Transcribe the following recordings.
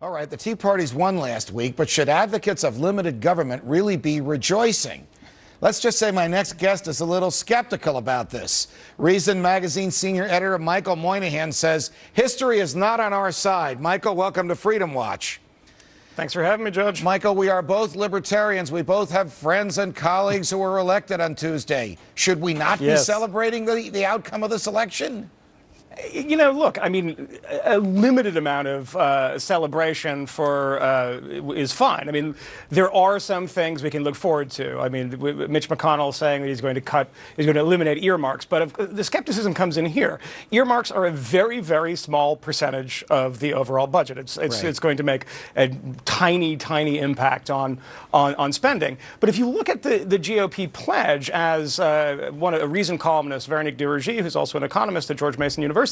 All right, the Tea Party's won last week, but should advocates of limited government really be rejoicing? Let's just say my next guest is a little skeptical about this. Reason Magazine senior editor Michael Moynihan says history is not on our side. Michael, welcome to Freedom Watch. Thanks for having me, Judge. Michael, we are both libertarians. We both have friends and colleagues who were elected on Tuesday. Should we not be celebrating the outcome of this election? You know, look, I mean, a limited amount of celebration is fine. I mean, there are some things we can look forward to. I mean, Mitch McConnell saying that he's going to eliminate earmarks. But the skepticism comes in here. Earmarks are a very, very small percentage of the overall budget. It's going to make a tiny, tiny impact on spending. But if you look at the GOP pledge, as a Reason columnist, Véronique Duvergy, who's also an economist at George Mason University,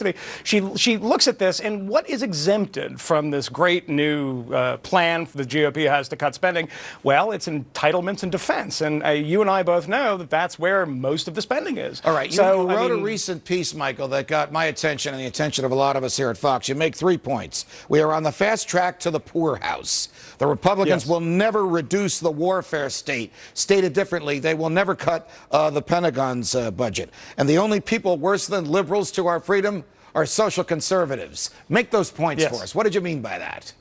she looks at this and what is exempted from this great new plan the GOP has to cut spending? Well, it's entitlements and defense. And you and I both know that that's where most of the spending is. All right. You wrote a recent piece, Michael, that got my attention and the attention of a lot of us here at Fox. You make 3 points. We are on the fast track to the poorhouse. The Republicans will never reduce the warfare state. Stated differently, they will never cut the Pentagon's budget. And the only people worse than liberals to our freedom are social conservatives. Make those points for us. What did you mean by that?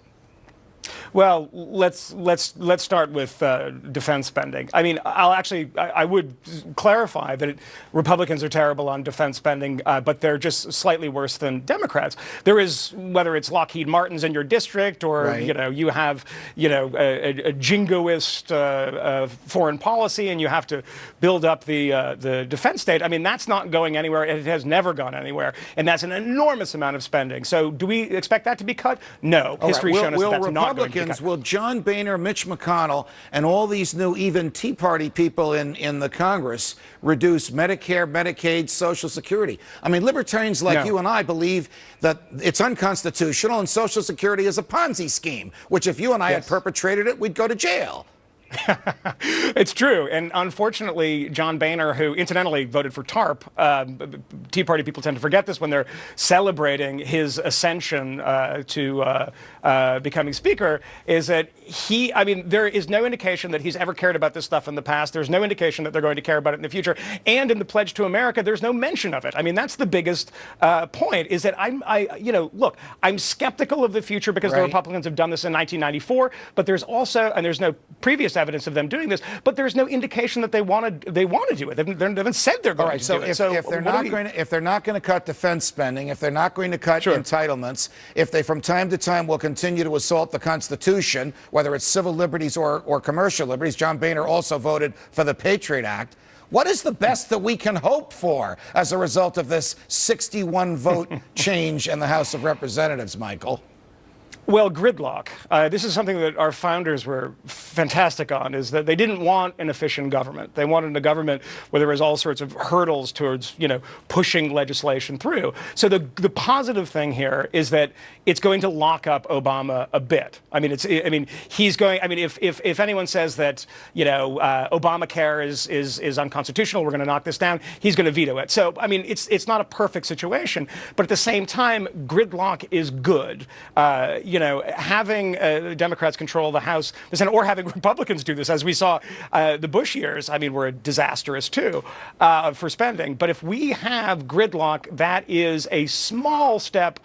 Well, let's start with defense spending. I mean, I would clarify that Republicans are terrible on defense spending, but they're just slightly worse than Democrats. There is, whether it's Lockheed Martin's in your district or you have a jingoist foreign policy and you have to build up the defense state. I mean, that's not going anywhere. It has never gone anywhere, and that's an enormous amount of spending. So, do we expect that to be cut? No. History's shown us that's not going to be cut. Will John Boehner, Mitch McConnell, and all these new even Tea Party people in the Congress reduce Medicare, Medicaid, Social Security? I mean, libertarians like you and I believe that it's unconstitutional and Social Security is a Ponzi scheme, which if you and I had perpetrated it, we'd go to jail. It's true. And unfortunately, John Boehner, who incidentally voted for TARP, Tea Party people tend to forget this when they're celebrating his ascension to becoming Speaker, is that there is no indication that he's ever cared about this stuff in the past. There's no indication that they're going to care about it in the future. And in the Pledge to America, there's no mention of it. I mean, that's the biggest point, is that I'm skeptical of the future because the Republicans have done this in 1994, but there's also, and there's no previous evidence of them doing this, but there's no indication that they want to do it. They haven't said they're going to do it. So if they're not going to cut defense spending, if they're not going to cut entitlements, if they from time to time will continue to assault the Constitution, whether it's civil liberties or commercial liberties, John Boehner also voted for the Patriot Act. What is the best that we can hope for as a result of this 61 vote change in the House of Representatives, Michael? Well, gridlock. This is something that our founders were fantastic on, is that they didn't want an efficient government. They wanted a government where there was all sorts of hurdles towards, pushing legislation through. So the positive thing here is that it's going to lock up Obama a bit. I mean, if anyone says that, Obamacare is unconstitutional, we're going to knock this down, he's going to veto it. So, I mean, it's not a perfect situation, but at the same time, gridlock is good. Having Democrats control the House, the Senate, or having Republicans do this, as we saw the Bush years, were disastrous too for spending. But if we have gridlock, that is a small step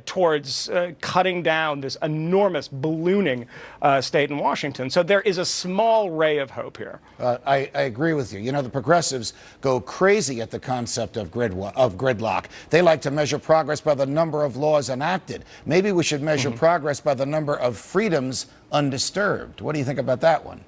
towards cutting down this enormous ballooning state in Washington. So there is a small ray of hope here. I agree with you. The progressives go crazy at the concept of gridlock. They like to measure progress by the number of laws enacted. Maybe we should measure progress by the number of freedoms undisturbed. What do you think about that one?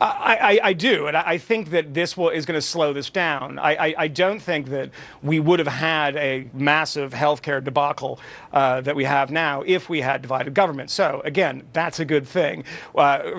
I do, and I think that this is going to slow this down. I don't think that we would have had a massive healthcare debacle that we have now if we had divided government. So again, that's a good thing.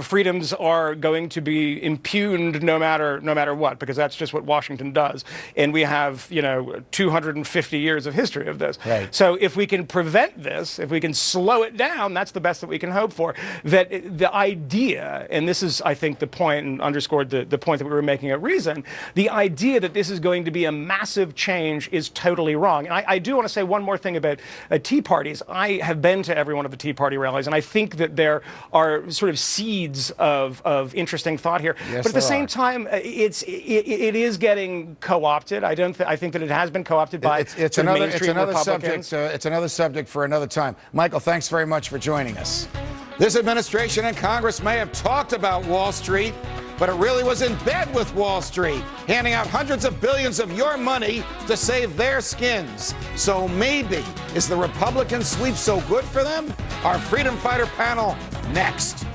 Freedoms are going to be impugned no matter what, because that's just what Washington does. And we have 250 years of history of this. Right. So if we can prevent this, if we can slow it down, that's the best that we can hope for. That the idea, and this is I think the point point and underscored the point that we were making at Reason, the idea that this is going to be a massive change is totally wrong. And I do want to say one more thing about Tea Parties. I have been to every one of the Tea Party rallies, and I think that there are sort of seeds of interesting thought here. Yes, but at the same time, it is getting co-opted. I think that it has been co-opted by mainstream Republicans. It's another subject for another time. Michael, thanks very much for joining us. This administration and Congress may have talked about Wall Street, but it really was in bed with Wall Street, handing out hundreds of billions of your money to save their skins. So maybe, is the Republican sweep so good for them? Our freedom fighter panel next.